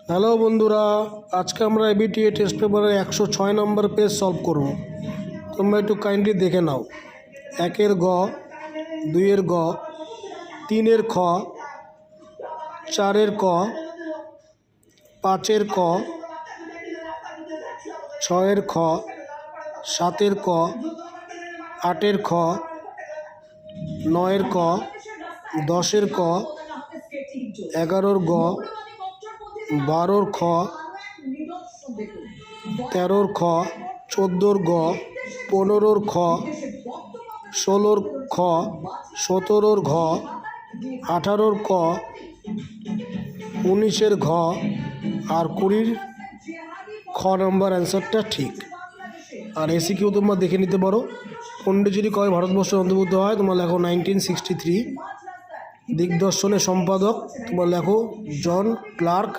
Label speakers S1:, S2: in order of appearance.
S1: Hello বন্ধুরা, আজকে আমরা এবিটিএ টেস্ট পেপারের 106 নম্বর পেজ সলভ করব। তোমরা একটু কাইন্ডলি দেখে নাও। 1-এর গ, 2-এর গ, 3-এর খ, 4-এর ক, 5-এর ক, 6-এর খ, 7-এর ক, 8-এর খ, 9-এর ক, 10-এর ক, 11-র গ, 12-র খ, 13-র খ, 14-র গ, 15-র খ, 16-র খ, 17-র ঘ, 18-র ক, 19-এর ঘ আর 20-র খ নম্বর অ্যান্সারটা ঠিক। আর এসিকিউ তোমরা দেখে নিতে পারো। পণ্ডিচেরি কবে ভারতবর্ষের অন্তর্ভুক্ত হয়? তোমরা লেখো 1963। দিগদর্শনের সম্পাদক তোমরা লেখো জন ক্লার্ক।